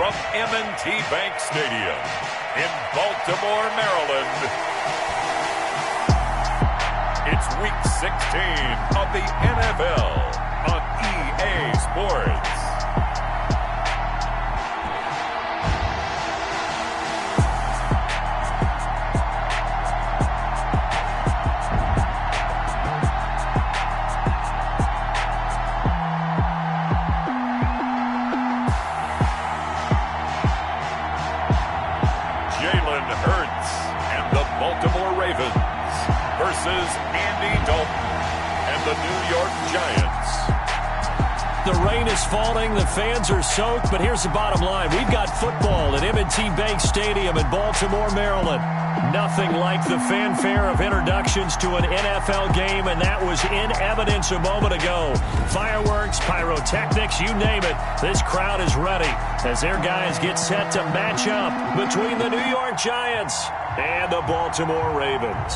from M&T Bank Stadium in Baltimore, Maryland. It's Week 16 of the NFL on EA Sports. Dalton and the New York Giants. The rain is falling, the fans are soaked, but here's the bottom line. We've got football at M&T Bank Stadium in Baltimore, Maryland. Nothing like the fanfare of introductions to an NFL game, and that was in evidence a moment ago. Fireworks, pyrotechnics, you name it. This crowd is ready as their guys get set to match up between the New York Giants and the Baltimore Ravens.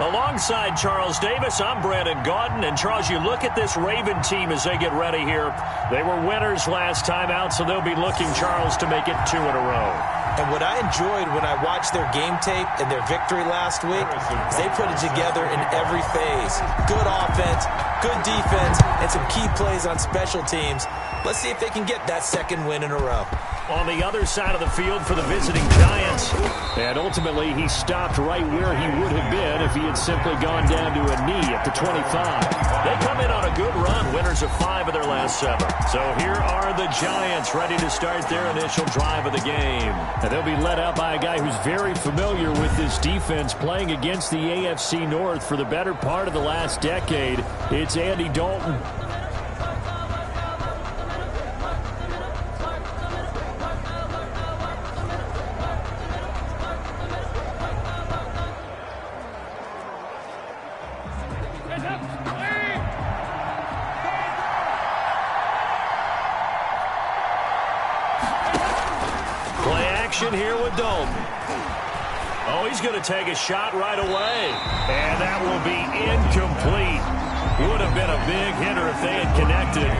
Alongside Charles Davis, I'm Brandon Gaudin. And, Charles, you look at this Raven team as they get ready here. They were winners last time out, so they'll be looking, Charles, to make it 2 in a row. And what I enjoyed when I watched their game tape and their victory last week is they put it together in every phase. Good offense, good defense, and some key plays on special teams. Let's see if they can get that second win in a row. On the other side of the field for the visiting Giants. And ultimately, he stopped right where he would have been if he had simply gone down to a knee at the 25. They come in on a good run, winners of 5 of their last 7. So here are the Giants ready to start their initial drive of the game. And they'll be led out by a guy who's very familiar with this defense, playing against the AFC North for the better part of the last decade. It's Andy Dalton. Here with Dalton. Oh, he's going to take a shot right away. And that will be incomplete. Would have been a big hitter if they had connected.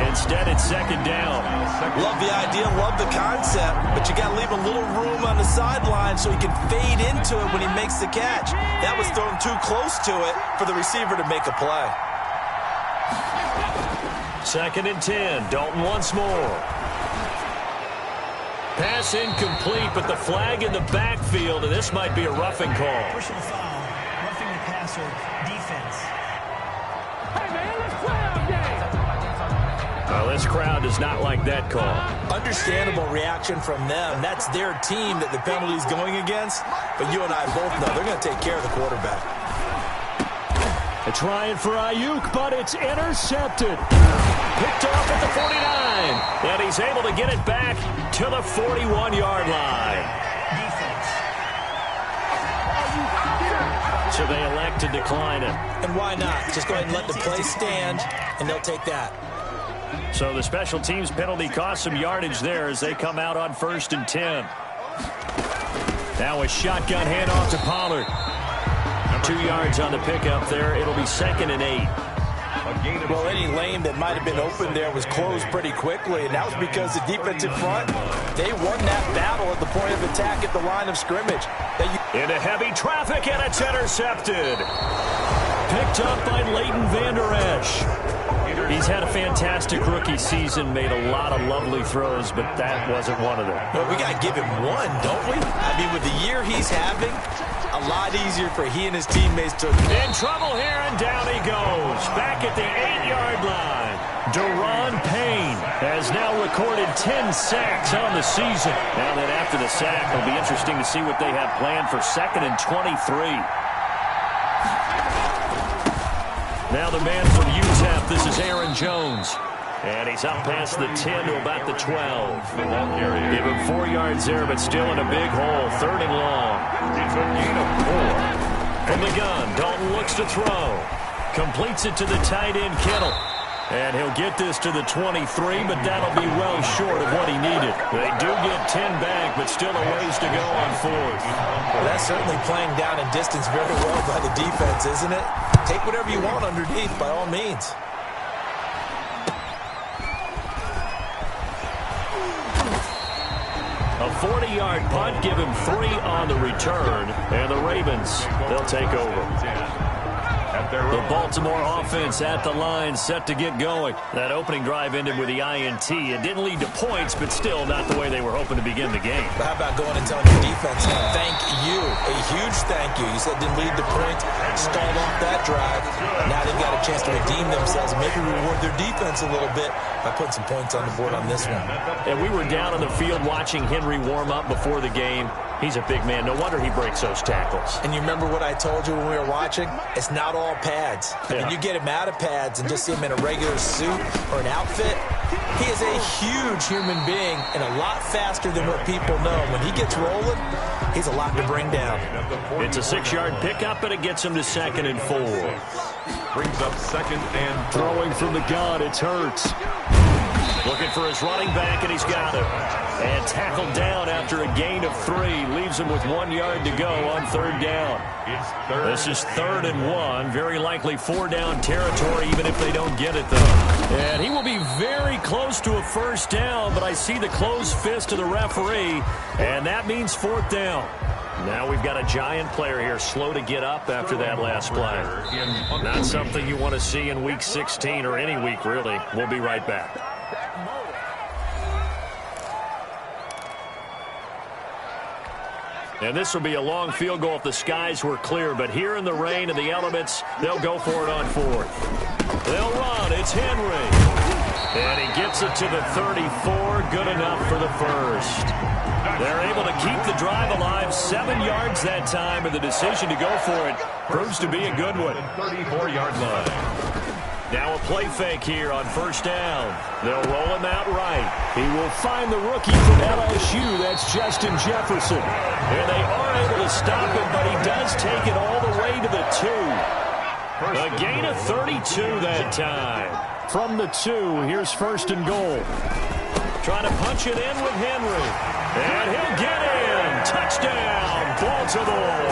Instead, it's second down. Love the idea, love the concept, but you got to leave a little room on the sideline so he can fade into it when he makes the catch. That was thrown too close to it for the receiver to make a play. 2nd and 10. Dalton once more. Pass incomplete, but the flag in the backfield, and this might be a roughing call. Personal foul, roughing the passer, defense. Hey, man, let's play our game. Well, this crowd does not like that call. Understandable reaction from them. That's their team that the penalty's going against, but you and I both know they're going to take care of the quarterback. They're trying for Ayuk, but it's intercepted. Picked off at the 49, and he's able to get it back to the 41-yard line. So they elect to decline it. And why not? Just go ahead and let the play stand, and they'll take that. So the special teams penalty cost some yardage there as they come out on 1st and 10. Now a shotgun handoff to Pollard. 2 yards on the pickup there. It'll be 2nd and 8. Well, any lane that might have been open there was closed pretty quickly, and that was because the defensive front, they won that battle at the point of attack at the line of scrimmage. Into heavy traffic, and it's intercepted. Picked up by Leighton Vander Esch. He's had a fantastic rookie season, made a lot of lovely throws, but that wasn't one of them. Well, we got to give him one, don't we? I mean, with the year he's having, a lot easier for he and his teammates to... In trouble here, and down he goes. Back at the 8-yard line. Deron Payne has now recorded 10 sacks on the season. Now that after the sack, it'll be interesting to see what they have planned for 2nd and 23. Now the man from UTEP, this is Aaron Jones. And he's up past the 10 to about the 12. Give him 4 yards there, but still in a big hole. 3rd and long. It's a gain of 4. From the gun, Dalton looks to throw. Completes it to the tight end, Kittle. And he'll get this to the 23, but that'll be well short of what he needed. They do get 10 back, but still a ways to go on 4th. Well, that's certainly playing down in distance very well by the defense, isn't it? take whatever you want underneath, by all means. A 40-yard punt, give him 3 on the return, and the Ravens, they'll take over. The Baltimore offense at the line, set to get going. That opening drive ended with the INT. It didn't lead to points, but still not the way they were hoping to begin the game. But how about going and telling your defense, thank you, a huge thank you. You said didn't lead to points, stalled off that drive. Now they've got a chance to redeem themselves, maybe reward their defense a little bit by putting some points on the board on this one. And we were down on the field watching Henry warm up before the game. He's a big man. No wonder he breaks those tackles. And you remember what I told you when we were watching? It's not all pads. Yeah. When you get him out of pads and just see him in a regular suit or an outfit, he is a huge human being and a lot faster than what people know. When he gets rolling, he's a lot to bring down. It's a 6-yard pickup, and it gets him to 2nd and 4. Brings up 2nd and 4. Throwing from the gun, it's Hurts. Looking for his running back, and he's got it. And tackled down after a gain of 3. Leaves him with 1 yard to go on 3rd down. This is 3rd and 1. Very likely 4-down territory, even if they don't get it, though. And he will be very close to a 1st down, but I see the closed fist of the referee, and that means 4th down. Now we've got a giant player here, slow to get up after that last play. Not something you want to see in Week 16 or any week, really. We'll be right back. And this will be a long field goal if the skies were clear. But here in the rain and the elements, they'll go for it on 4th. They'll run. It's Henry. And he gets it to the 34. Good enough for the 1st. They're able to keep the drive alive. 7 yards that time, and the decision to go for it proves to be a good one. 34-yard line. Now a play fake here on 1st down. They'll roll him out right. He will find the rookie from LSU. That's Justin Jefferson. And they are able to stop him, but he does take it all the way to the 2. A gain of 32 that time. From the 2, here's 1st and goal. Trying to punch it in with Henry. And he'll get in. Touchdown, Baltimore.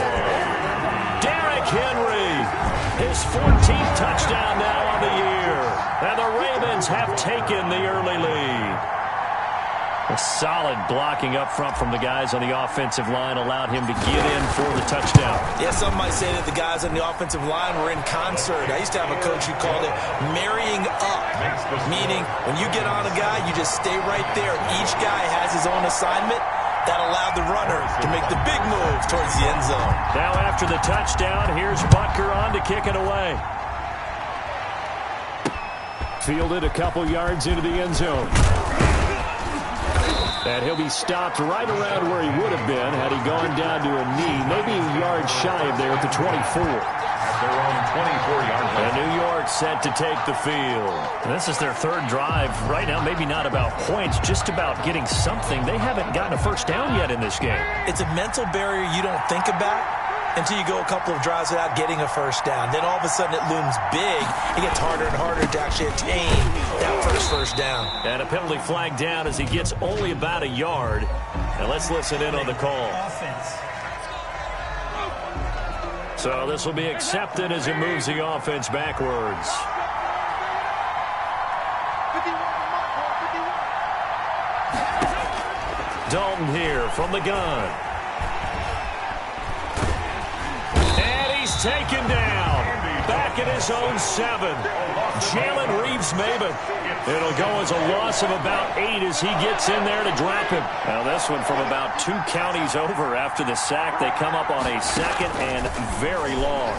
Derrick Henry. His 14th touchdown now on the year. And the Ravens have taken the early lead. A solid blocking up front from the guys on the offensive line allowed him to get in for the touchdown. Yeah, some might say that the guys on the offensive line were in concert. I used to have a coach who called it marrying up, meaning when you get on a guy, you just stay right there. Each guy has his own assignment. That allowed the runner to make the big move towards the end zone. Now after the touchdown, here's Butker on to kick it away. Fielded a couple yards into the end zone. And he'll be stopped right around where he would have been had he gone down to a knee, maybe a yard shy of there at the 24. Their own 24-yard line. And New York set to take the field. And this is their 3rd drive. Right now, maybe not about points, just about getting something. They haven't gotten a 1st down yet in this game. It's a mental barrier you don't think about until you go a couple of drives without getting a 1st down. Then all of a sudden it looms big. It gets harder and harder to actually attain that first down. And a penalty flag down as he gets only about a yard. And let's listen in on the call. So this will be accepted as it moves the offense backwards. Dalton here from the gun. And he's taken down. Back at his own 7. Jalen Reeves-Maybin. It'll go as a loss of about 8 as he gets in there to drop him. Now this one from about 2 counties over after the sack. They come up on a 2nd and very long.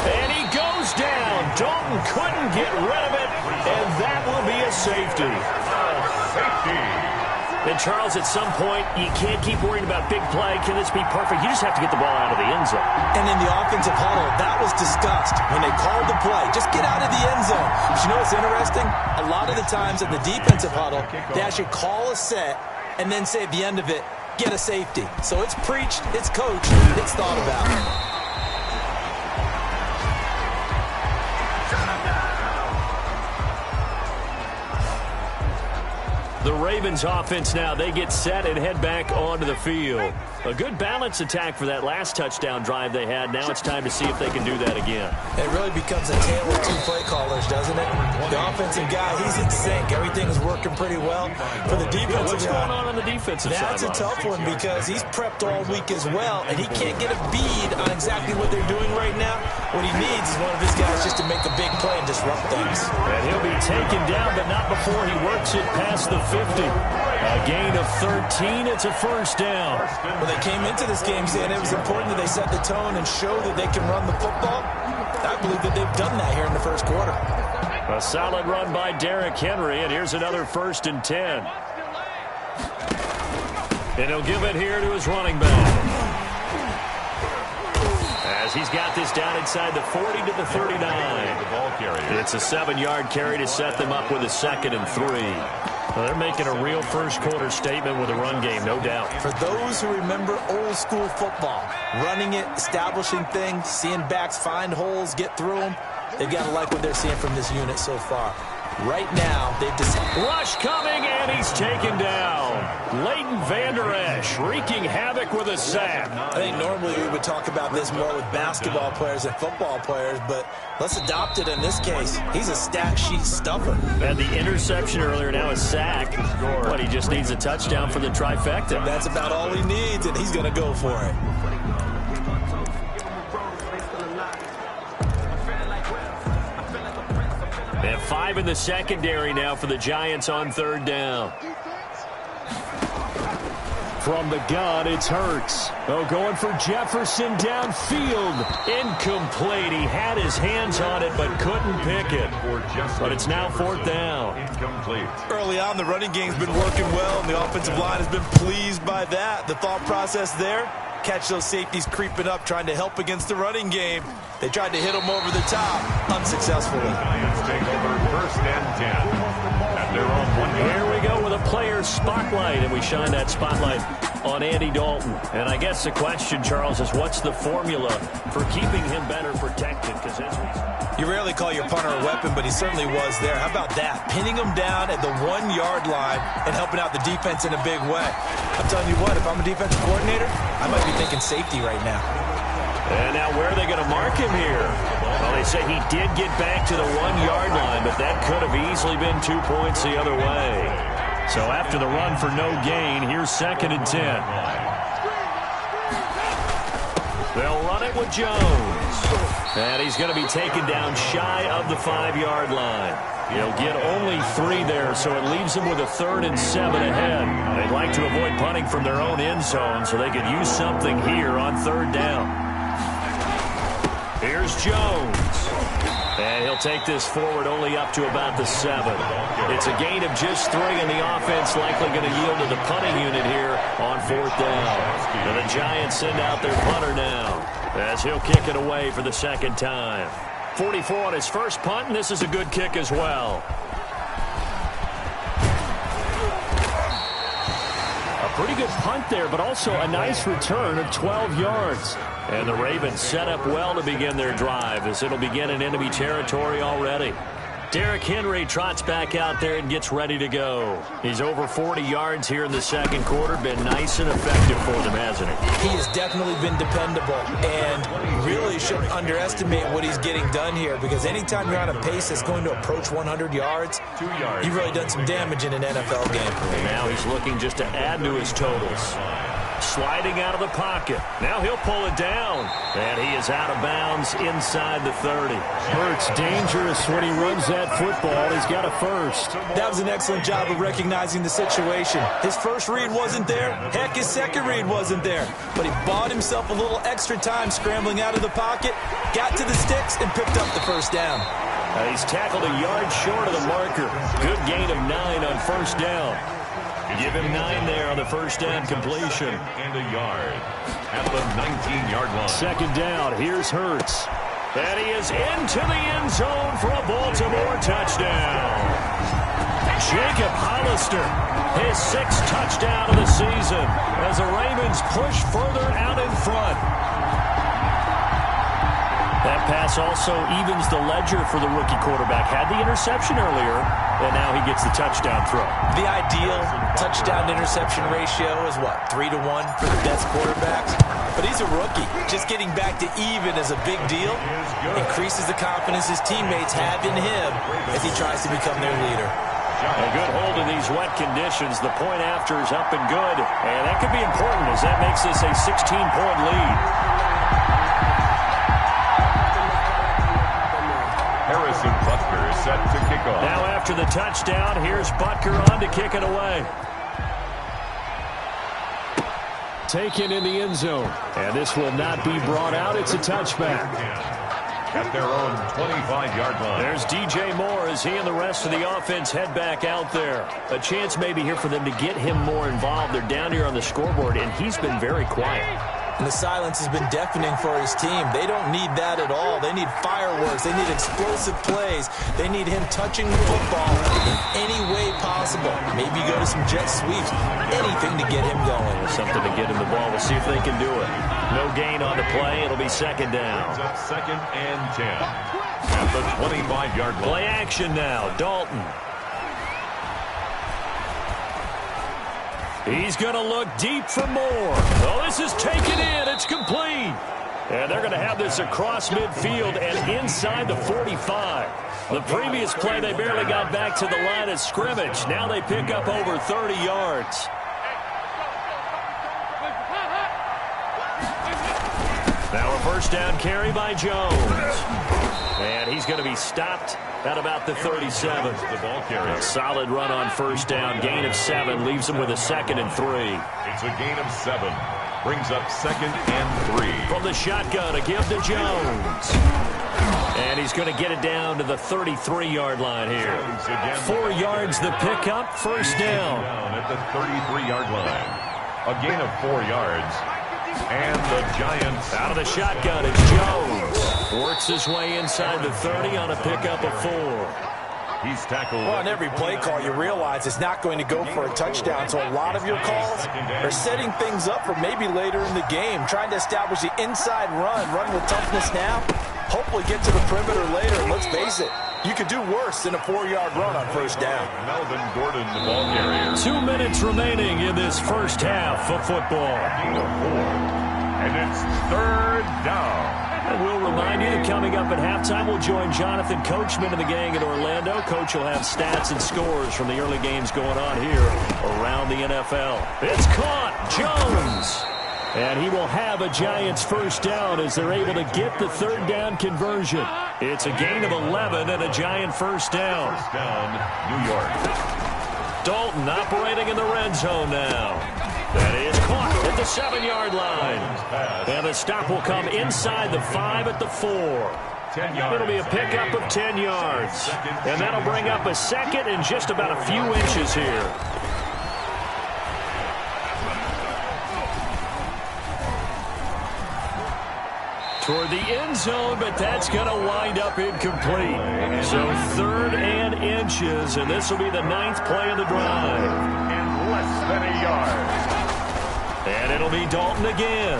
And he goes down. Dalton couldn't get rid of it, and that will be a safety. Safety. And, Charles, at some point, you can't keep worrying about big play. Can this be perfect? You just have to get the ball out of the end zone. And in the offensive huddle, that was discussed when they called the play. Just get out of the end zone. But you know what's interesting? A lot of the times in the defensive huddle, they actually call a set and then say at the end of it, get a safety. So it's preached, it's coached, it's thought about. The Ravens offense now, they get set and head back onto the field. A good balance attack for that last touchdown drive they had. Now it's time to see if they can do that again. It really becomes a tale of two play callers, doesn't it? The offensive guy, he's in sync. Everything is working pretty well. For the defensive guy, what's going on the defensive side? That's a tough one because he's prepped all week as well, and he can't get a bead on exactly what they're doing right now. What he needs is one of his guys just to make a big play and disrupt things. And he'll be taken down, but not before he works it past the 50. A gain of 13. It's a first down. Well, they came into this game saying it was important that they set the tone and show that they can run the football. I believe that they've done that here in the first quarter. A solid run by Derrick Henry, and here's another 1st and 10. And he'll give it here to his running back. As he's got this down inside the 40 to the 39. It's a 7-yard carry to set them up with a 2nd and 3. Well, they're making a real first-quarter statement with a run game, no doubt. For those who remember old-school football, running it, establishing things, seeing backs find holes, get through them, they've got to like what they're seeing from this unit so far. Right now, they've decided. Rush coming, and he's taken down. Leighton Vander Esch wreaking havoc with a sack. I think normally we would talk about this more with basketball players and football players, but let's adopt it in this case. He's a stat sheet stuffer. Had the interception earlier, now a sack. But he just needs a touchdown for the trifecta. That's about all he needs, and he's going to go for it. They have 5 in the secondary now for the Giants on 3rd down. From the gun, it's Hurts. Oh, going for Jefferson downfield. Incomplete. He had his hands on it but couldn't pick it. But it's now 4th down. Early on, the running game's been working well, and the offensive line has been pleased by that. The thought process there, catch those safeties creeping up, trying to help against the running game. They tried to hit him over the top, unsuccessfully. Giants take over 1st and 10. And they're on 1 yard. Here we go with a player spotlight, and we shine that spotlight on Andy Dalton. And I guess the question, Charles, is what's the formula for keeping him better protected? Because you rarely call your punter a weapon, but he certainly was there. How about that? Pinning him down at the 1-yard line and helping out the defense in a big way. I'm telling you what, if I'm a defensive coordinator, I might be thinking safety right now. And now where are they going to mark him here? Well, they say he did get back to the 1-yard line, but that could have easily been 2 points the other way. So after the run for no gain, here's 2nd and 10. They'll run it with Jones. And he's going to be taken down shy of the 5-yard line. He'll get only 3 there, so it leaves them with a 3rd and 7 ahead. They'd like to avoid punting from their own end zone so they could use something here on 3rd down. Here's Jones. And he'll take this forward only up to about the 7. It's a gain of just 3, and the offense likely going to yield to the punting unit here on 4th down. And the Giants send out their punter now as he'll kick it away for the 2nd time. 44 on his first punt, and this is a good kick as well. A pretty good punt there, but also a nice return of 12 yards. And the Ravens set up well to begin their drive as it'll begin in enemy territory already. Derrick Henry trots back out there and gets ready to go. He's over 40 yards here in the 2nd quarter. Been nice and effective for them, hasn't he? He has definitely been dependable, and really shouldn't underestimate what he's getting done here, because anytime you're on a pace that's going to approach 100 yards, you've really done some damage in an NFL game. And now he's looking just to add to his totals. Sliding out of the pocket. Now he'll pull it down. And he is out of bounds inside the 30. Hurts dangerous when he runs that football. He's got a first. That was an excellent job of recognizing the situation. His first read wasn't there. Heck, his second read wasn't there. But he bought himself a little extra time scrambling out of the pocket, got to the sticks, and picked up the first down. He's tackled a yard short of the marker. Good gain of 9 on 1st down. Give him 9 there on the first down completion. And a yard at the 19-yard line. 2nd down. Here's Hurts. And he is into the end zone for a Baltimore touchdown. Jacob Hollister, his 6th touchdown of the season as the Ravens push further out in front. That pass also evens the ledger for the rookie quarterback. Had the interception earlier, and now he gets the touchdown throw. The ideal touchdown-interception ratio is what, 3-1 for the best quarterbacks? But he's a rookie. Just getting back to even is a big deal. Increases the confidence his teammates have in him as he tries to become their leader. A good hold in these wet conditions. The point after is up and good. And that could be important as that makes this a 16-point lead. Harrison Butker is set to kick off. Now after the touchdown, here's Butker on to kick it away. Taken in the end zone. And this will not be brought out. It's a touchback. At their own 25-yard line. There's DJ Moore as he and the rest of the offense head back out there. A chance maybe here for them to get him more involved. They're down here on the scoreboard, and he's been very quiet. And the silence has been deafening for his team. They don't need that at all. They need fireworks. They need explosive plays. They need him touching the football in any way possible. Maybe go to some jet sweeps. Anything to get him going. Something to get him the ball. We'll see if they can do it. No gain on the play. It'll be second down. It's up 2nd and 10. At the 25-yard line. Play action now. Dalton. He's going to look deep for Moore. Oh, this is taken in. It's complete. And they're going to have this across midfield and inside the 45. The previous play, they barely got back to the line of scrimmage. Now they pick up over 30 yards. Now a first down carry by Jones. And he's going to be stopped at about the 37. The ball carrier. A solid run on first down. Gain of 7 leaves him with a 2nd and 3. It's a gain of 7. Brings up 2nd and 3. From the shotgun, a give to Jones. And he's going to get it down to the 33-yard line here. 4 yards the pickup, first down. At the 33-yard line. A gain of 4 yards. And the Giants. Out of the shotgun, it's Jones. Works his way inside the 30 on a pickup of 4. He's tackled. Well, on every play call, you realize it's not going to go for a touchdown. So a lot of your calls are setting things up for maybe later in the game, trying to establish the inside run with toughness now. Hopefully get to the perimeter later. And let's face it, you could do worse than a 4-yard run on first down. Melvin Gordon, the ball carrier. 2 minutes remaining in this first half of football. And it's 3rd down. And we'll remind you that coming up at halftime, we'll join Jonathan Coachman and the gang in Orlando. Coach will have stats and scores from the early games going on here around the NFL. It's caught. Jones. And he will have a Giants first down as they're able to get the 3rd down conversion. It's a gain of 11 and a Giant first down. First down, New York. Dalton operating in the red zone now. That is caught at the 7-yard line. And the stop will come inside the 5 at the 4. 10 yards. It'll be a pickup of 10 yards. And that'll bring up a 2nd and just about a few inches here. Toward the end zone, but that's going to wind up incomplete. So 3rd and inches, and this will be the 9th play of the drive. And less than a yard. And it'll be Dalton again.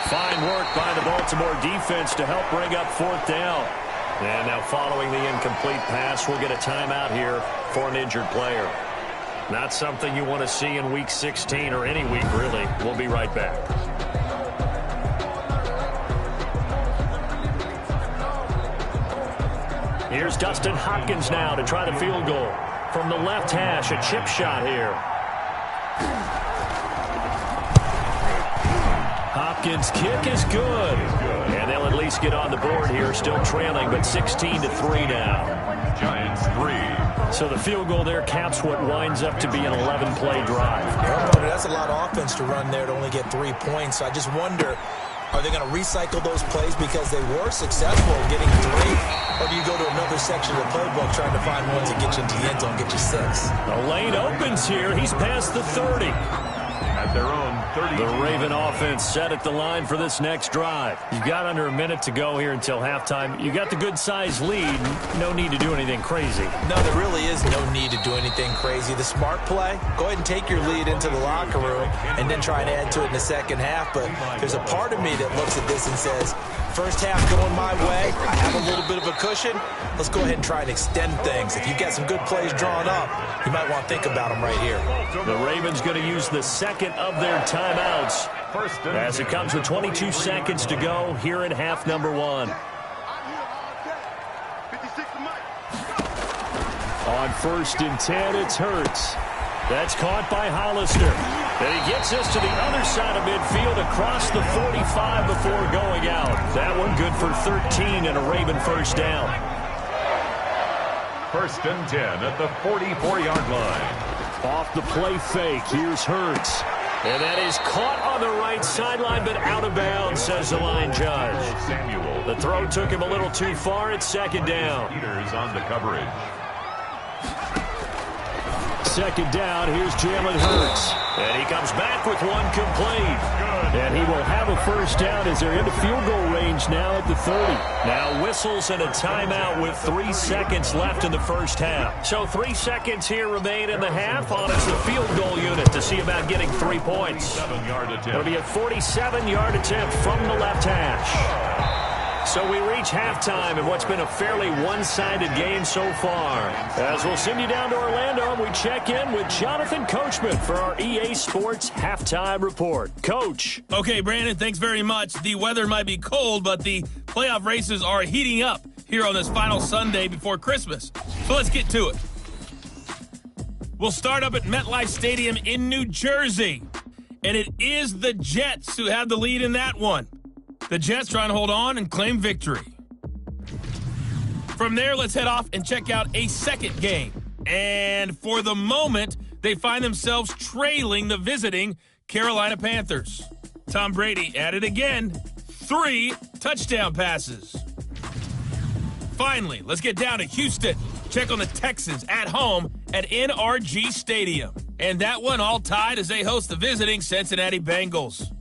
Fine work by the Baltimore defense to help bring up 4th down. And now following the incomplete pass, we'll get a timeout here for an injured player. Not something you want to see in Week 16 or any week, really. We'll be right back. Here's Dustin Hopkins now to try the field goal. From the left hash, a chip shot here. Hopkins' kick is good. And they'll at least get on the board here, still trailing, but 16-3 now. Giants 3. So the field goal there caps what winds up to be an 11-play drive. That's a lot of offense to run there to only get 3 points. So I just wonder, are they going to recycle those plays because they were successful in getting 3? Or do you go to another section of the playbook trying to find ones that get you into the end zone, get you 6? The lane opens here. He's past the 30. At their own 30. The Raven offense set at the line for this next drive. You've got under a minute to go here until halftime. You got the good-sized lead. No need to do anything crazy. No, there really is no need to do anything crazy. The smart play, go ahead and take your lead into the locker room and then try and add to it in the second half. But there's a part of me that looks at this and says, first half going my way, I have a little bit of a cushion. Let's go ahead and try and extend things. If you've got some good plays drawn up, you might want to think about them right here. The Ravens going to use the second of their timeouts as it comes with 22 seconds to go here in half number 1. On 1st and 10, it's Hurts. That's caught by Hollister. And he gets us to the other side of midfield across the 45 before going out. That one good for 13 and a Raven first down. 1st and 10 at the 44-yard line. Off the play fake, here's Hurts. And that is caught on the right sideline, but out of bounds, says the line judge. Samuel. The throw took him a little too far. It's second down. Peters on the coverage. Second down, here's Jalen Hurts. And he comes back with one complete. And he will have a first down as they're into field goal range now at the 30. Now whistles and a timeout with 3 seconds left in the first half. So 3 seconds here remain in the half on as the field goal unit to see about getting 3 points. 7-yard attempt. It'll be a 47-yard attempt from the left hash. So we reach halftime in what's been a fairly one-sided game so far. As we'll send you down to Orlando, we check in with Jonathan Coachman for our EA Sports Halftime Report. Coach. Okay, Brandon, thanks very much. The weather might be cold, but the playoff races are heating up here on this final Sunday before Christmas. So let's get to it. We'll start up at MetLife Stadium in New Jersey. And it is the Jets who have the lead in that one. The Jets trying to hold on and claim victory. From there, let's head off and check out a second game. And for the moment, they find themselves trailing the visiting Carolina Panthers. Tom Brady at it again. 3 touchdown passes. Finally, let's get down to Houston. Check on the Texans at home at NRG Stadium. And that one all tied as they host the visiting Cincinnati Bengals.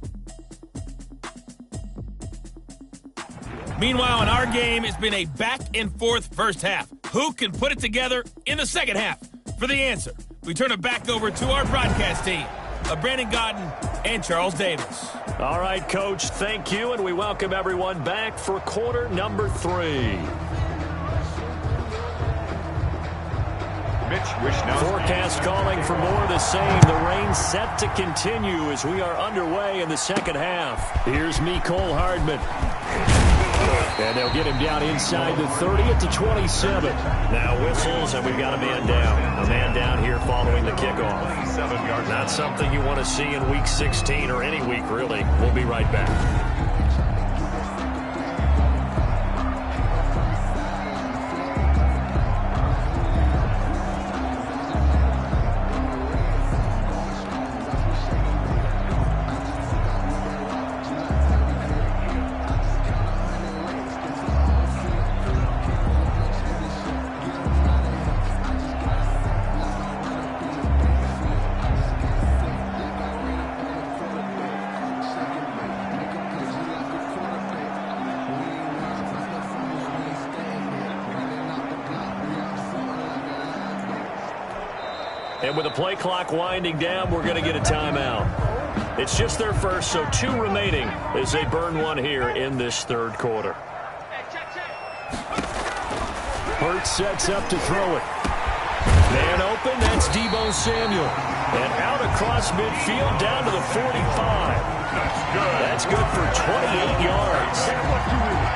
Meanwhile, in our game, it's been a back-and-forth first half. Who can put it together in the second half? For the answer, we turn it back over to our broadcast team of Brandon Godden and Charles Davis. All right, Coach, thank you, and we welcome everyone back for quarter number 3. Forecast calling for more of the same. The rain set to continue as we are underway in the second half. Here's Mecole Hardman. And they'll get him down inside the 30 at the 27. Now whistles, and we've got a man down. A man down here following the kickoff. 7 yards. Not something you want to see in Week 16 or any week, really. We'll be right back. And with the play clock winding down, we're going to get a timeout. It's just their first, so 2 remaining as they burn one here in this third quarter. Hurts sets up to throw it. Man open, that's Deebo Samuel. And out across midfield down to the 45. That's good for 28 yards.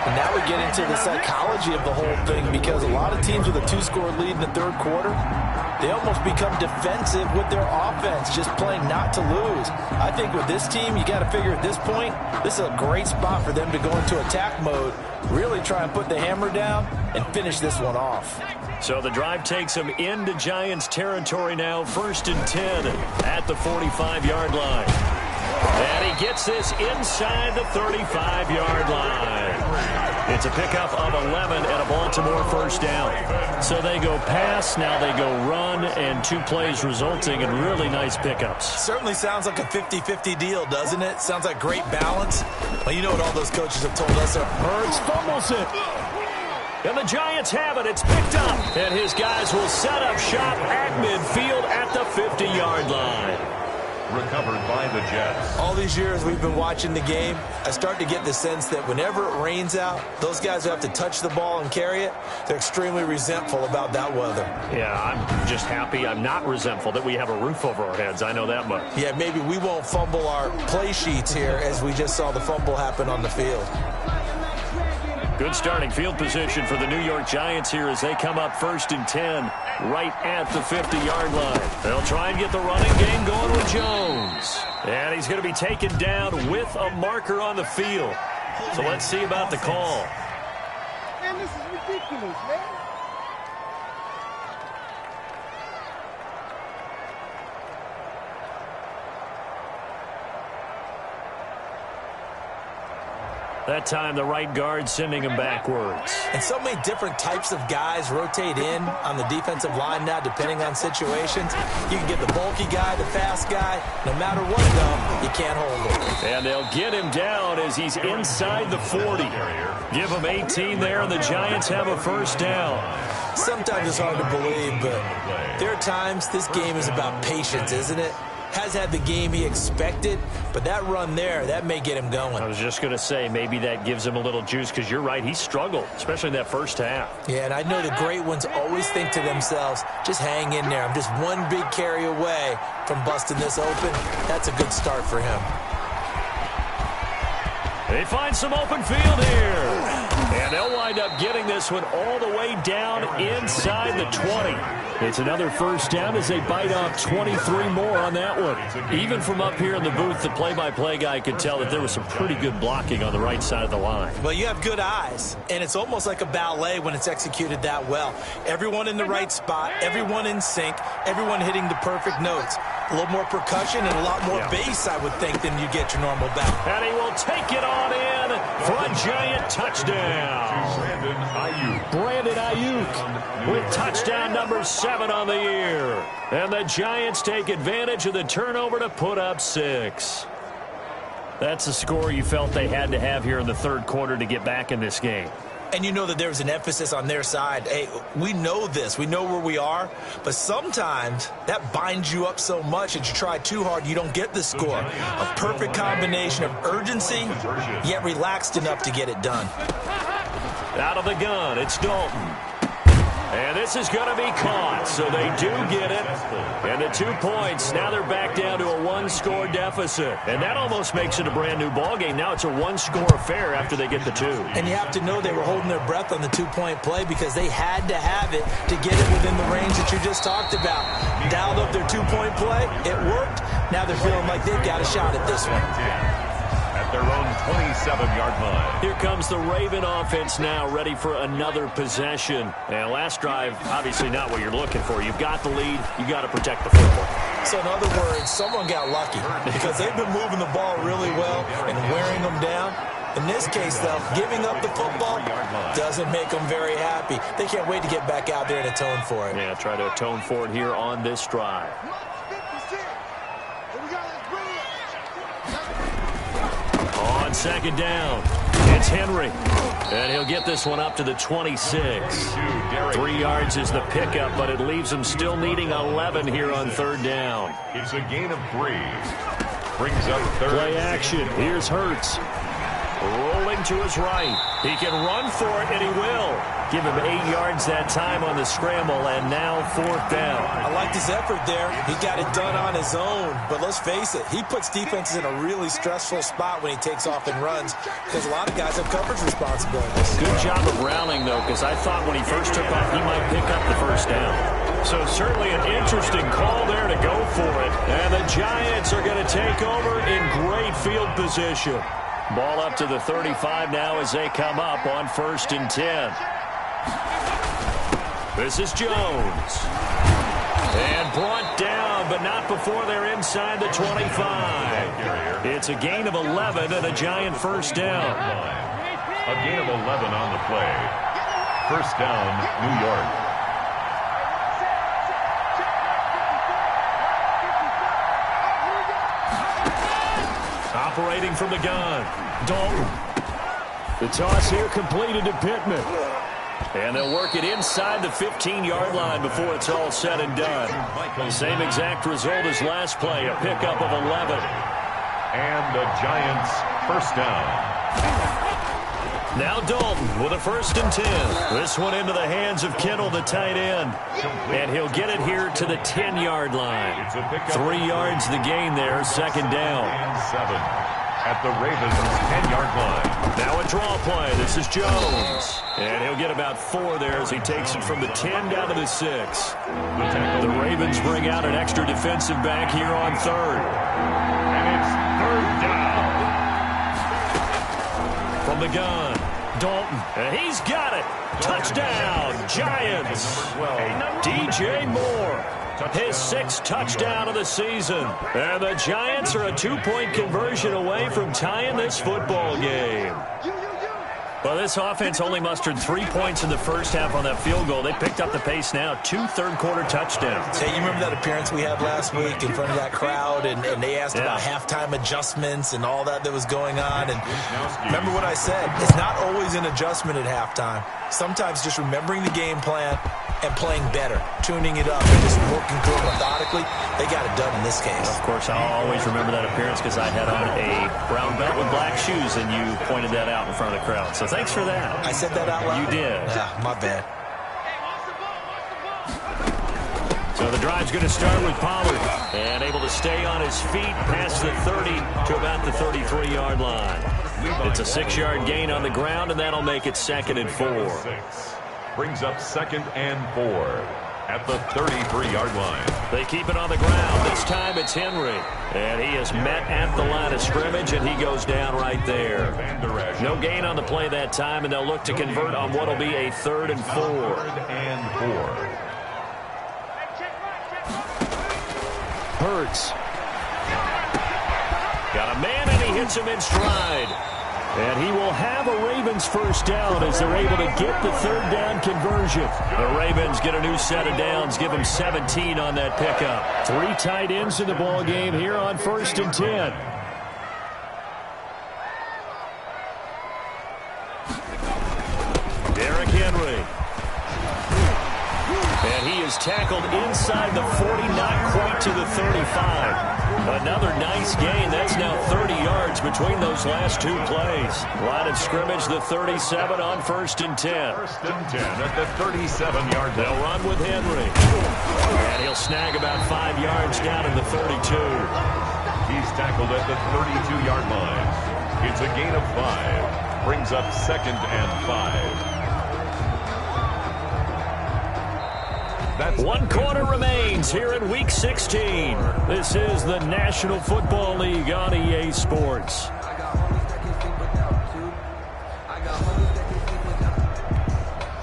And now we get into the psychology of the whole thing, because a lot of teams with a 2-score lead in the third quarter, they almost become defensive with their offense, just playing not to lose. I think with this team, you got to figure at this point, this is a great spot for them to go into attack mode, really try and put the hammer down and finish this one off. So the drive takes them into Giants territory now, 1st and 10 at the 45-yard line. And he gets this inside the 35-yard line. It's a pickup of 11 and a Baltimore first down. So they go pass, now they go run, and 2 plays resulting in really nice pickups. Certainly sounds like a 50-50 deal, doesn't it? Sounds like great balance. Well, you know what all those coaches have told us. Hurts fumbles it. And the Giants have it. It's picked up. And his guys will set up shop at midfield at the 50-yard line. Recovered by the Jets. All these years we've been watching the game, I start to get the sense that whenever it rains out, those guys who have to touch the ball and carry it, they're extremely resentful about that weather. Yeah, I'm just happy I'm not resentful that we have a roof over our heads. I know that much. Yeah, maybe we won't fumble our play sheets here as we just saw the fumble happen on the field. Good starting field position for the New York Giants here as they come up 1st and 10 right at the 50-yard line. They'll try and get the running game going with Jones. And he's going to be taken down with a marker on the field. So let's see about the call. Man, this is ridiculous, man. That time, the right guard sending him backwards. And so many different types of guys rotate in on the defensive line now, depending on situations. You can get the bulky guy, the fast guy. No matter what, though, you can't hold him. And they'll get him down as he's inside the 40. Give him 18 there, and the Giants have a first down. Sometimes it's hard to believe, but there are times this game is about patience, isn't it? Has had the game he expected, but that run there, that may get him going. I was just going to say, maybe that gives him a little juice, because you're right, he struggled, especially in that first half. Yeah, and I know the great ones always think to themselves, just hang in there. I'm just one big carry away from busting this open. That's a good start for him. They find some open field here. And they'll wind up getting this one all the way down inside the 20. It's another first down as they bite off 23 more on that one. Even from up here in the booth, the play-by-play guy could tell that there was some pretty good blocking on the right side of the line. Well, you have good eyes, and it's almost like a ballet when it's executed that well. Everyone in the right spot, everyone in sync, everyone hitting the perfect notes. A little more percussion and a lot more bass, I would think, than you get your normal back. And he will take it on in for a Giant touchdown. Brandon Ayuk with touchdown number 7 on the year. And the Giants take advantage of the turnover to put up 6. That's a score you felt they had to have here in the third quarter to get back in this game. And you know that there was an emphasis on their side. Hey, we know this. We know where we are. But sometimes that binds you up so much that you try too hard, you don't get the score. A perfect combination of urgency, yet relaxed enough to get it done. Out of the gun, it's Dalton. And this is going to be caught, so they do get it. And the 2 points, now they're back down to a 1-score deficit. And that almost makes it a brand-new ballgame. Now it's a 1-score affair after they get the 2. And you have to know they were holding their breath on the 2-point play because they had to have it to get it within the range that you just talked about. Dialed up their 2-point play. It worked. Now they're feeling like they've got a shot at this one. Their own 27-yard line. Here comes the Raven offense now, ready for another possession. And last drive, obviously not what you're looking for. You've got the lead. You got to protect the football. So in other words, someone got lucky because they've been moving the ball really well and wearing them down. In this case, though, giving up the football doesn't make them very happy. They can't wait to get back out there and atone for it. Yeah, try to atone for it here on this drive. On second down, it's Henry. And he'll get this one up to the 26. 3 yards is the pickup, but it leaves him still needing 11 here on third down. It's a gain of 3. Brings up third. Play action. Here's Hurts. Rolling to his right. He can run for it, and he will. Give him 8 yards that time on the scramble, and now 4th down. I liked his effort there. He got it done on his own. But let's face it, he puts defenses in a really stressful spot when he takes off and runs because a lot of guys have coverage responsibilities. Good job of rallying, though, because I thought when he first took off, he might pick up the first down. So certainly an interesting call there to go for it. And the Giants are going to take over in great field position. Ball up to the 35 now as they come up on 1st and 10. This is Jones. And brought down, but not before they're inside the 25. It's a gain of 11 and a Giant first down. A gain of 11 on the play. First down, New York. Operating from the gun, Dalton. The toss here completed to Pittman. And they'll work it inside the 15-yard line before it's all said and done. Same exact result as last play, a pickup of 11. And the Giants first down. Now Dalton with a 1st and 10. This one into the hands of Kittle, the tight end. And he'll get it here to the 10-yard line. 3 yards the gain there, second down. And 7 at the Ravens' 10-yard line. Now a draw play. This is Jones. And he'll get about 4 there as he takes it from the 10 down to the 6. The Ravens bring out an extra defensive back here on 3rd. And it's 3rd down. From the gun, Dalton, and he's got it. Touchdown, Giants. DJ Moore, his 6th touchdown of the season. And the Giants are a 2-point conversion away from tying this football game. Well, this offense only mustered 3 points in the first half on that field goal. They picked up the pace now, 2 third-quarter touchdowns. Hey, you remember that appearance we had last week in front of that crowd, and they asked about halftime adjustments and all that was going on. And remember what I said, it's not always an adjustment at halftime. Sometimes just remembering the game plan and playing better, tuning it up, and just working through it methodically. They got it done in this case. Of course, I'll always remember that appearance because I had on a brown belt with black shoes, and you pointed that out in front of the crowd. So thanks for that. I said that out loud? You did. My bad. So the drive's going to start with Pollard. And able to stay on his feet past the 30 to about the 33-yard line. It's a 6-yard gain on the ground, and that'll make it 2nd and 4. Brings up 2nd and 4 at the 33-yard line. They keep it on the ground. This time it's Henry. And he is met at the line of scrimmage, and he goes down right there. No gain on the play that time, and they'll look to convert on what will be a 3rd and 4. 3rd and 4. Hurts. Got a man, and he hits him in stride. And he will have a Ravens first down as they're able to get the 3rd down conversion. The Ravens get a new set of downs, give them 17 on that pickup. 3 tight ends in the ball game here on 1st and 10. Derrick Henry. And he is tackled inside the 40, not quite to the 35. Another nice gain. That's now 30 yards between those last 2 plays. Line of scrimmage, the 37 on 1st and 10. 1st and 10 at the 37-yard line. They'll run with Henry. And he'll snag about 5 yards down in the 32. He's tackled at the 32-yard line. It's a gain of 5. Brings up 2nd and 5. That's 1 quarter remains here in Week 16. This is the National Football League on EA Sports.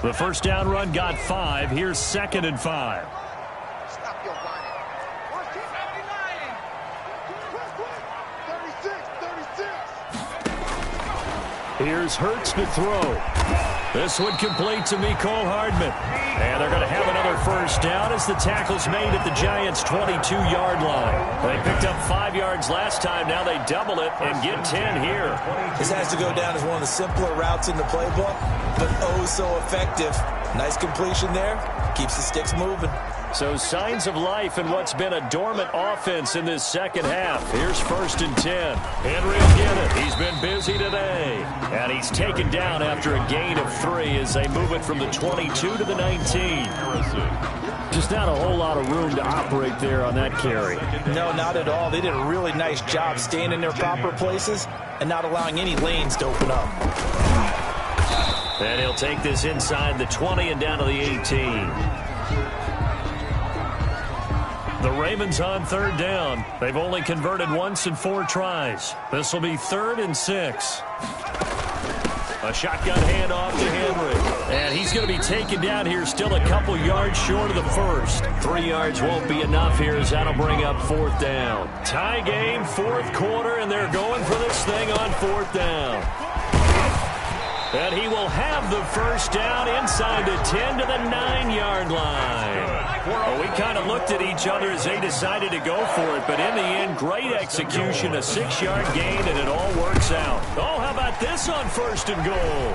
The first down run got 5. Here's 2nd and 5. Stop your running. 36. Here's Hurts to throw. This one complete to Mecole Hardman. And they're going to have another first down as the tackle's made at the Giants' 22-yard line. They picked up 5 yards last time. Now they double it and get 10 here. This has to go down as one of the simpler routes in the playbook, but oh so effective. Nice completion there. Keeps the sticks moving. So signs of life in what's been a dormant offense in this second half. Here's 1st and 10. Henry will get it. He's been busy today. And he's taken down after a gain of 3 as they move it from the 22 to the 19. Just not a whole lot of room to operate there on that carry. No, not at all. They did a really nice job staying in their proper places and not allowing any lanes to open up. And he'll take this inside the 20 and down to the 18. The Ravens on 3rd down. They've only converted once in 4 tries. This will be 3rd and 6. A shotgun handoff to Henry. And he's going to be taken down here still a couple yards short of the first. 3 yards won't be enough here as that'll bring up 4th down. Tie game, 4th quarter, and they're going for this thing on 4th down. And he will have the first down inside the 10 to the 9-yard line. Well, we kind of looked at each other as they decided to go for it, but in the end, great execution, a 6-yard gain, and it all works out. Oh, how about this on 1st and goal?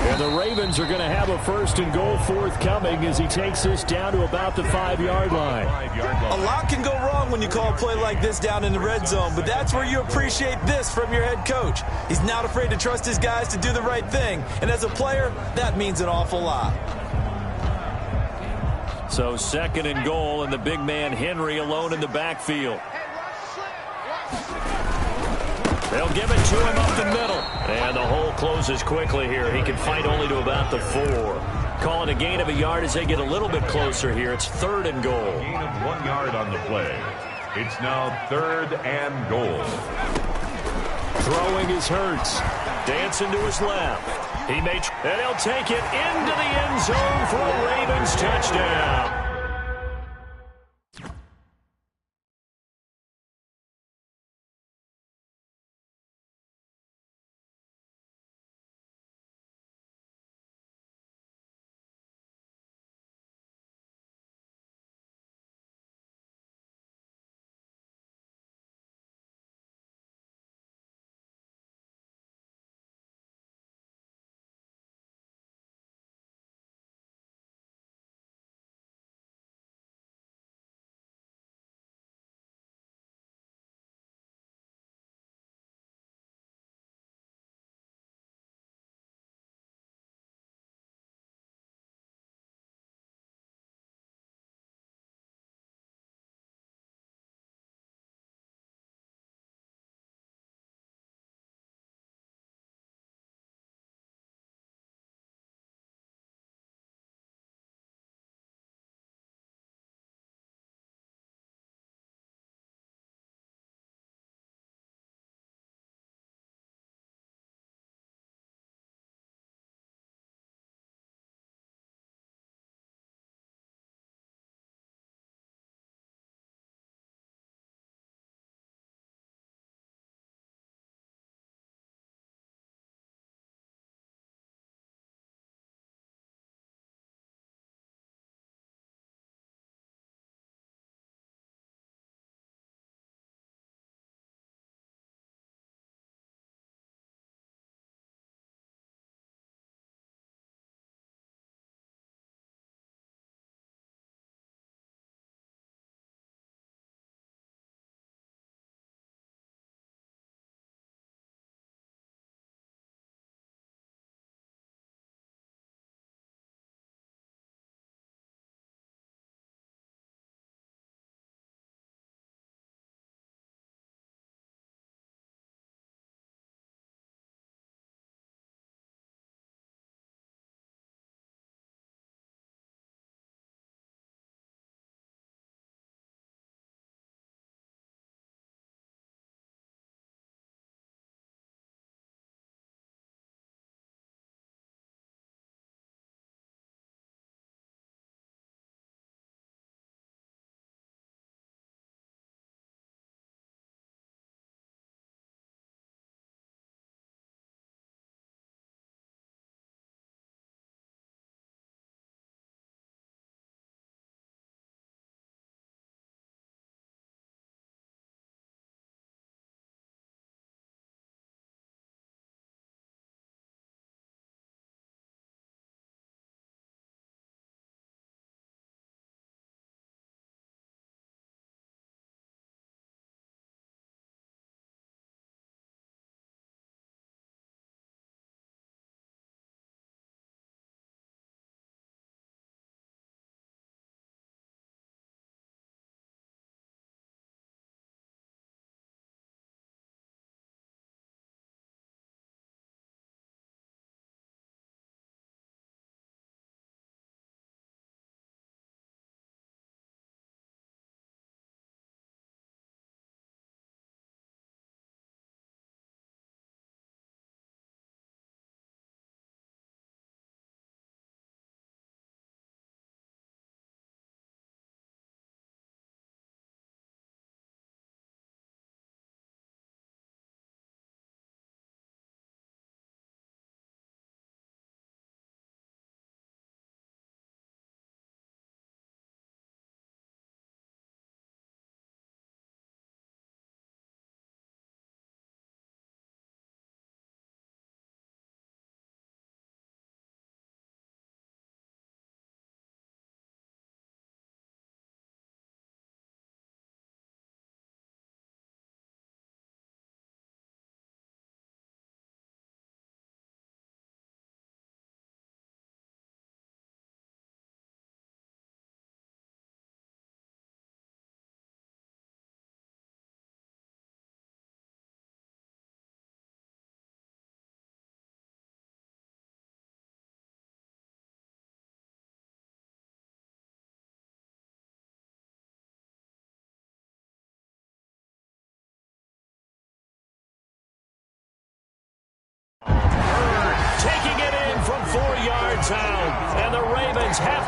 And the Ravens are going to have a 1st and goal forthcoming as he takes this down to about the 5-yard line. A lot can go wrong when you call a play like this down in the red zone, but that's where you appreciate this from your head coach. He's not afraid to trust his guys to do the right thing, and as a player, that means an awful lot. So 2nd and goal, and the big man Henry alone in the backfield. They'll give it to him up the middle. And the hole closes quickly here. He can fight only to about the 4. Calling a gain of a yard as they get a little bit closer here. It's 3rd and goal. Gain of 1 yard on the play. It's now 3rd and goal. Throwing is Hurts. Dancing to his left. And he'll take it into the end zone for a Ravens touchdown.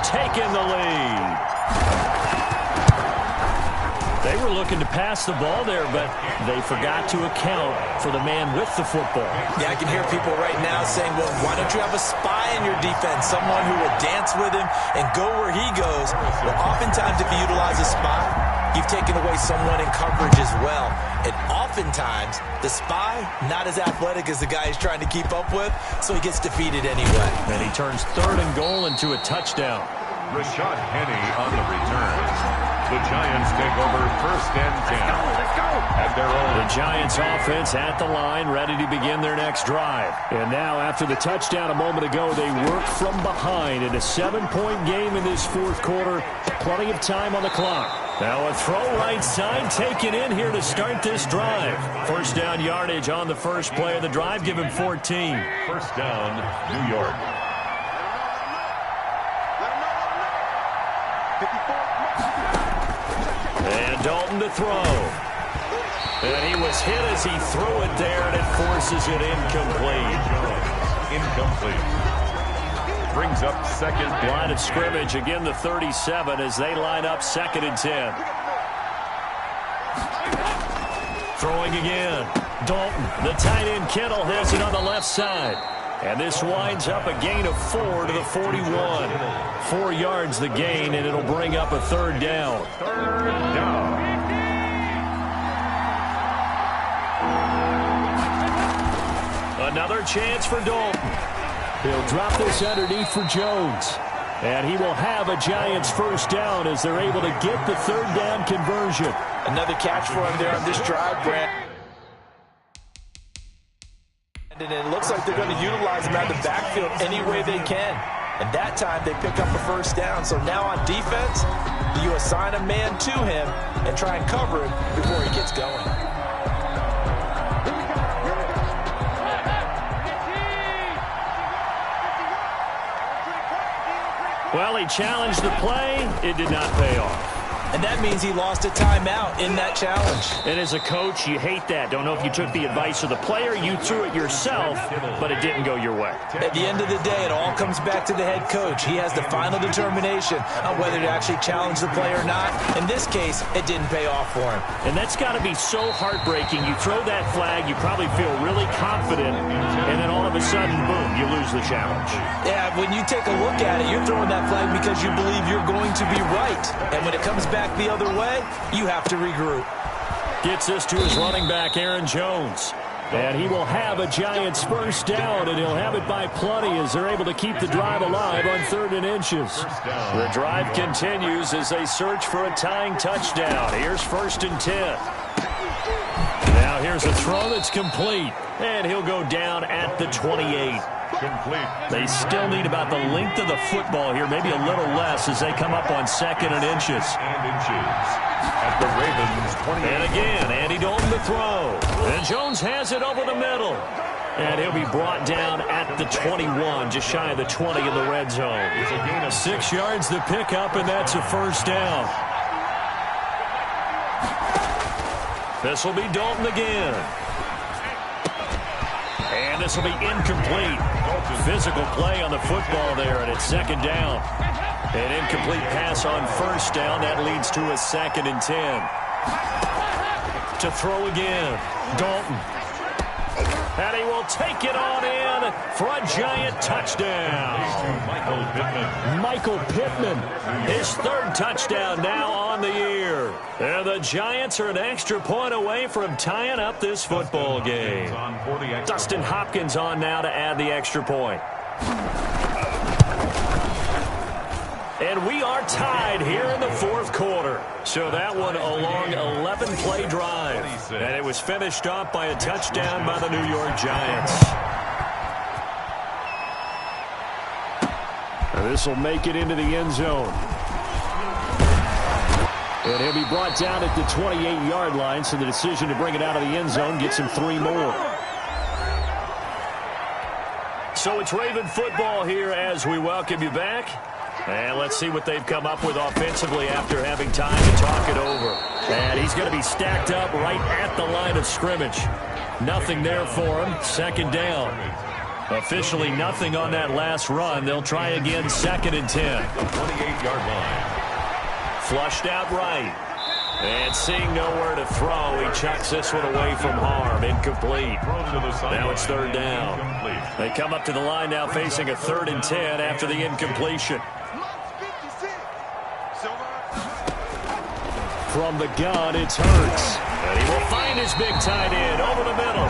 taken the lead. They were looking to pass the ball there, but they forgot to account for the man with the football. Yeah, I can hear people right now saying, well, why don't you have a spy in your defense, someone who will dance with him and go where he goes? Well, oftentimes if you utilize a spy, you've taken away someone in coverage as well. And oftentimes, the spy, not as athletic as the guy he's trying to keep up with, so he gets defeated anyway. And he turns 3rd and goal into a touchdown. Rashad Penny on the return. The Giants take over 1st and 10. Let's go. At their own. The Giants offense at the line, ready to begin their next drive. And now, after the touchdown a moment ago, they work from behind in a 7-point game in this 4th quarter. Plenty of time on the clock. Now a throw right side taken in here to start this drive. 1st down yardage on the first play of the drive. Give him 14. 1st down, New York. And Dalton to throw. And he was hit as he threw it there, and it forces it incomplete. Incomplete. Brings up 2nd. Line of scrimmage, again the 37 as they line up 2nd and 10. Throwing again. Dalton, the tight end Kittle has it on the left side. And this winds up a gain of 4 to the 41. 4 yards the gain, and it'll bring up a 3rd down. 3rd down. Another chance for Dalton. He'll drop this underneath for Jones. And he will have a Giants 1st down as they're able to get the 3rd down conversion. Another catch for him there on this drive, Brent. And it looks like they're going to utilize him out of the backfield any way they can. And that time they pick up a 1st down. So now on defense, you assign a man to him and try and cover him before he gets going. Well, he challenged the play. It did not pay off. And that means he lost a timeout in that challenge. And as a coach, you hate that. Don't know if you took the advice of the player, you threw it yourself, but it didn't go your way. At the end of the day, it all comes back to the head coach. He has the final determination on whether to actually challenge the play or not. In this case, it didn't pay off for him. And that's got to be so heartbreaking. You throw that flag, you probably feel really confident, and then all of a sudden, boom, you lose the challenge. Yeah, when you take a look at it, you're throwing that flag because you believe you're going to be right. And when it comes back the other way, you have to regroup. Gets this to his running back, Aaron Jones. And he will have a Giants 1st down, and he'll have it by plenty as they're able to keep the drive alive on 3rd and inches. The drive continues as they search for a tying touchdown. Here's 1st and 10. Now here's a throw that's complete, and he'll go down at the 28. Complete. They still need about the length of the football here, maybe a little less as they come up on 2nd and inches. At the Ravens 20. And again, Andy Dalton to throw. And Jones has it over the middle. And he'll be brought down at the 21, just shy of the 20 in the red zone. 6 yards to pick up, and that's a 1st down. This will be Dalton again. And this will be incomplete. Physical play on the football there, and it's 2nd down. An incomplete pass on 1st down. That leads to a 2nd and 10. To throw again. Dalton. And he will take it on in for a Giant touchdown. Michael Pittman. His 3rd touchdown now on the year. And the Giants are an extra point away from tying up this football game. Dustin Hopkins on now to add the extra point. And we are tied here in the 4th quarter. So that one a long 11-play drive. And it was finished off by a touchdown by the New York Giants. And this will make it into the end zone. And he'll be brought down at the 28-yard line, so the decision to bring it out of the end zone gets him 3 more. So it's Raven football here as we welcome you back. And let's see what they've come up with offensively after having time to talk it over. And he's going to be stacked up right at the line of scrimmage. Nothing there for him. 2nd down. Officially nothing on that last run. They'll try again, 2nd and 10. 28-yard line. Flushed out right. And seeing nowhere to throw, he chucks this one away from harm. Incomplete. Now it's 3rd down. They come up to the line now facing a 3rd and 10 after the incompletion. From the gun, it's Hurts. And he will find his big tight end over the middle.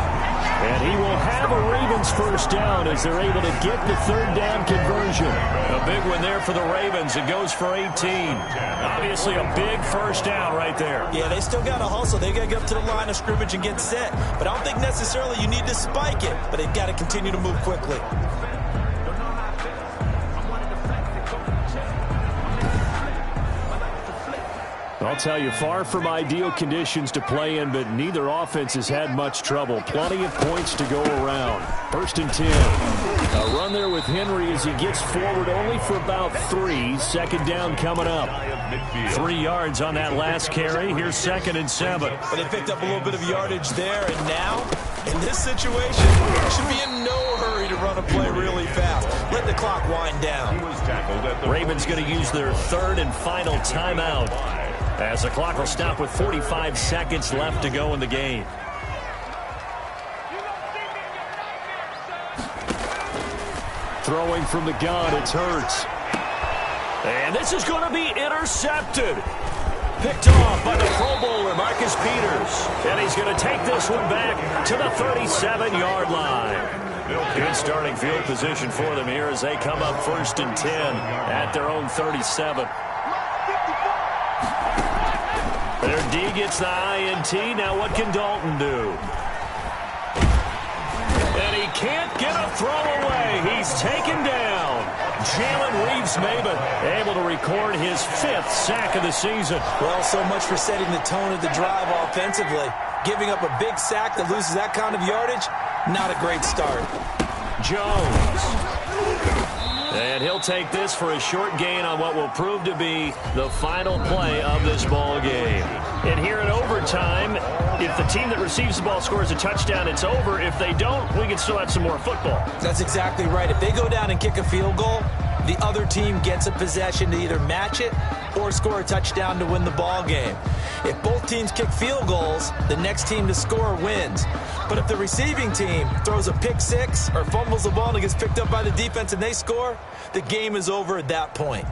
And he will have a Ravens first down as they're able to get the 3rd down conversion. A big one there for the Ravens. It goes for 18. Obviously a big first down right there. Yeah, they still got to hustle. They got to get up to the line of scrimmage and get set. But I don't think necessarily you need to spike it. But they've got to continue to move quickly. I'll tell you, far from ideal conditions to play in, but neither offense has had much trouble. Plenty of points to go around. 1st and 10. A run there with Henry as he gets forward only for about 3. 2nd down coming up. 3 yards on that last carry. Here's 2nd and 7. But they picked up a little bit of yardage there, and now, in this situation, should be in no hurry to run a play really fast. Let the clock wind down. Ravens going to use their 3rd and final timeout, as the clock will stop with 45 seconds left to go in the game. Throwing from the gun, it's Hurts. And this is going to be intercepted. Picked off by the Pro Bowler, Marcus Peters. And he's going to take this one back to the 37-yard line. Good starting field position for them here as they come up 1st and 10 at their own 37. Their D gets the INT. Now what can Dalton do? And he can't get a throw away. He's taken down. Jalen Reeves-Maybin able to record his 5th sack of the season. Well, so much for setting the tone of the drive offensively. Giving up a big sack that loses that kind of yardage, not a great start. Jones. And he'll take this for a short gain on what will prove to be the final play of this ball game. And here in overtime, if the team that receives the ball scores a touchdown, it's over. If they don't, we can still have some more football. That's exactly right. If they go down and kick a field goal, the other team gets a possession to either match it or score a touchdown to win the ball game. If both teams kick field goals, the next team to score wins. But if the receiving team throws a pick six or fumbles the ball and it gets picked up by the defense and they score, the game is over at that point.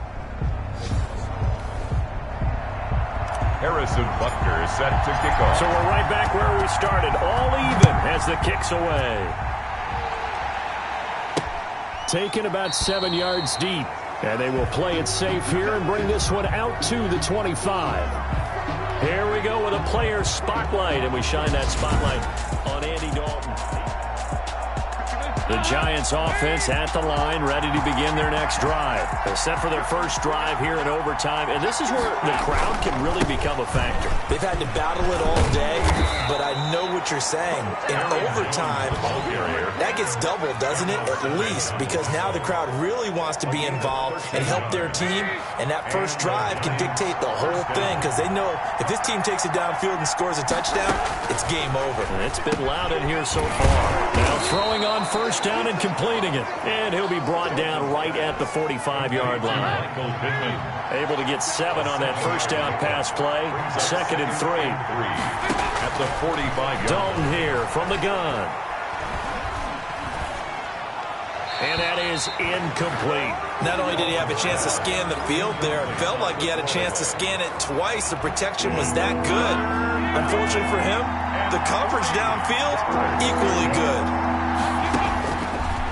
Harrison Butker is set to kick off. So we're right back where we started, all even as the kick's away. Taken about 7 yards deep. And they will play it safe here and bring this one out to the 25. Here we go with a player spotlight, and we shine that spotlight on Andy Dalton. The Giants offense at the line, ready to begin their next drive. They're set for their first drive here in overtime, and this is where the crowd can really become a factor. They've had to battle it all day, but I know what you're saying. In overtime, that gets doubled, doesn't it? At least, because now the crowd really wants to be involved and help their team, and that first drive can dictate the whole thing, because they know if this team takes it downfield and scores a touchdown, it's game over. And it's been loud in here so far. Now throwing on first down and completing it. And he'll be brought down right at the 45-yard line. Able to get 7 on that first down pass play. 2nd and 3. At the 45-yard. Dalton here from the gun. And that is incomplete. Not only did he have a chance to scan the field there, it felt like he had a chance to scan it twice. The protection was that good. Unfortunately for him, the coverage downfield, equally good.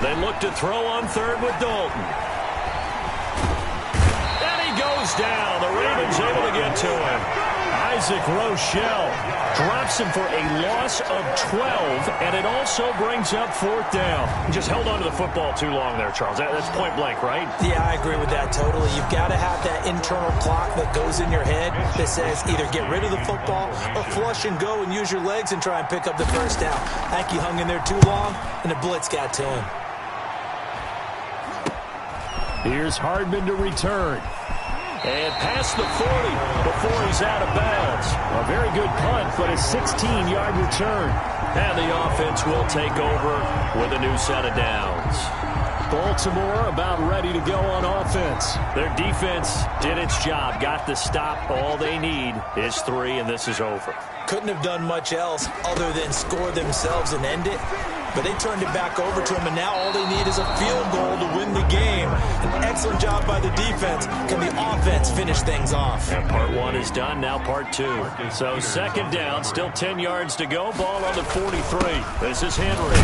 They look to throw on third with Dalton. And he goes down. The Ravens able to get to him. Isaac Rochelle drops him for a loss of 12, and it also brings up 4th down. He just held on to the football too long there, Charles. That's point blank, right? Yeah, I agree with that totally. You've got to have that internal clock that goes in your head that says either get rid of the football or flush and go and use your legs and try and pick up the first down. I think he hung in there too long, and the blitz got to him. Here's Hardman to return. And past the 40 before he's out of bounds. A very good punt, but a 16-yard return. And the offense will take over with a new set of downs. Baltimore about ready to go on offense. Their defense did its job, got the stop. All they need is 3, and this is over. Couldn't have done much else other than score themselves and end it. But they turned it back over to him, and now all they need is a field goal to win the game. An excellent job by the defense. Can the offense finish things off? And part 1 is done, now part 2. So second down, still 10 yards to go. Ball on the 43. This is Henry.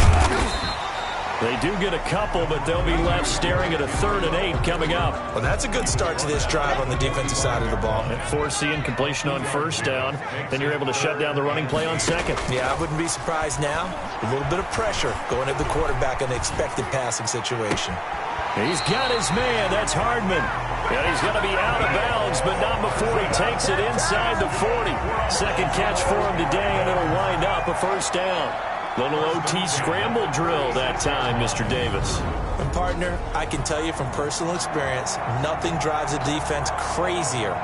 They do get a couple, but they'll be left staring at a 3rd and 8 coming up. Well, that's a good start to this drive on the defensive side of the ball. Force the incompletion on first down. Then you're able to shut down the running play on second. Yeah, I wouldn't be surprised now. A little bit of pressure going at the quarterback in an expected passing situation. He's got his man. That's Hardman. And he's going to be out of bounds, but not before he takes it inside the 40. Second catch for him today, and it'll wind up a first down. Little OT scramble drill that time, Mr. Davis. And partner, I can tell you from personal experience, nothing drives a defense crazier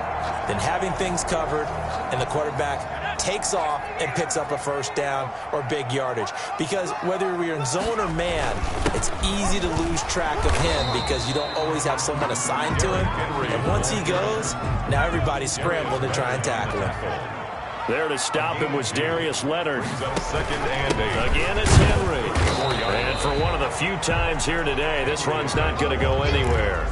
than having things covered and the quarterback takes off and picks up a first down or big yardage. Because whether we're in zone or man, it's easy to lose track of him because you don't always have someone assigned to him. And once he goes, now everybody's scrambling to try and tackle him. There to stop him was Darius Leonard. Second and 8. Again, it's Henry. And for one of the few times here today, this run's not going to go anywhere.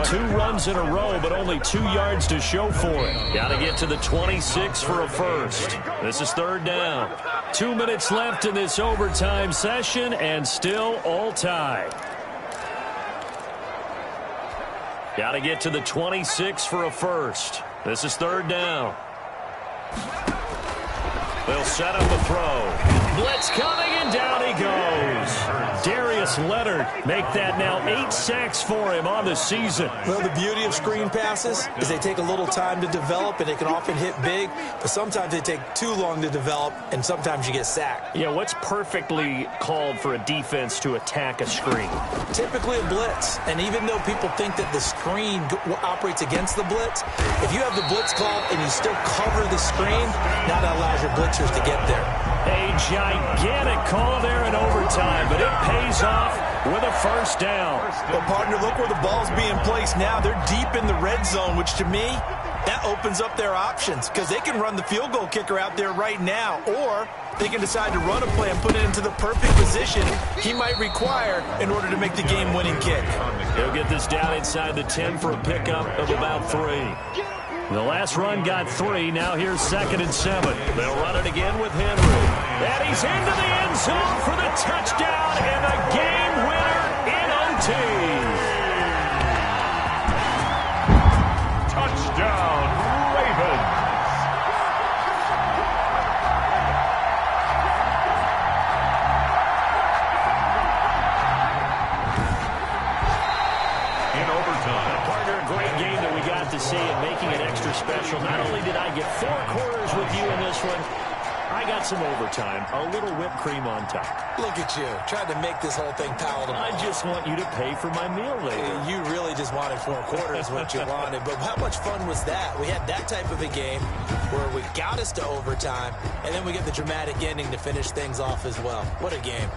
2 runs in a row, but only 2 yards to show for it. Got to get to the 26 for a first. This is 3rd down. 2 minutes left in this overtime session, and still all tied. Got to get to the 26 for a first. This is 3rd down. They'll set up a throw. Blitz coming, and down he goes. Darius Leonard make that now 8 sacks for him on the season. Well, the beauty of screen passes is they take a little time to develop, and they can often hit big, but sometimes they take too long to develop, and sometimes you get sacked. Yeah, what's perfectly called for a defense to attack a screen? Typically a blitz, and even though people think that the screen operates against the blitz, if you have the blitz called and you still cover the screen, now that allows your blitzers to get there. A gigantic call there in overtime, but it pays off with a first down. Well, partner, look where the ball's being placed now. They're deep in the red zone, which to me, that opens up their options because they can run the field goal kicker out there right now, or they can decide to run a play and put it into the perfect position he might require in order to make the game-winning kick. He'll get this down inside the 10 for a pickup of about 3. The last run got 3. Now here's 2nd and 7. They'll run it again with Henry. And he's into the end zone for the touchdown and the game winner in OT. Touchdown, Ravens. In overtime. Partner, a great game that we got to see and making it extra special. Not only did I get 4 quarters with you in this one, I got some overtime, a little whipped cream on top. Look at you, trying to make this whole thing palatable. I just want you to pay for my meal later. You really just wanted 4 quarters, what you wanted. But how much fun was that? We had that type of a game where we got us to overtime, and then we get the dramatic ending to finish things off as well. What a game.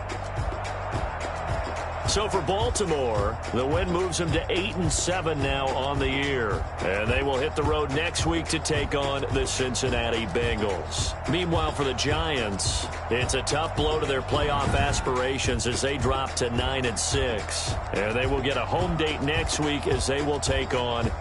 So for Baltimore, the win moves them to 8-7 now on the year. And they will hit the road next week to take on the Cincinnati Bengals. Meanwhile, for the Giants, it's a tough blow to their playoff aspirations as they drop to 9-6. And they will get a home date next week as they will take on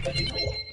1.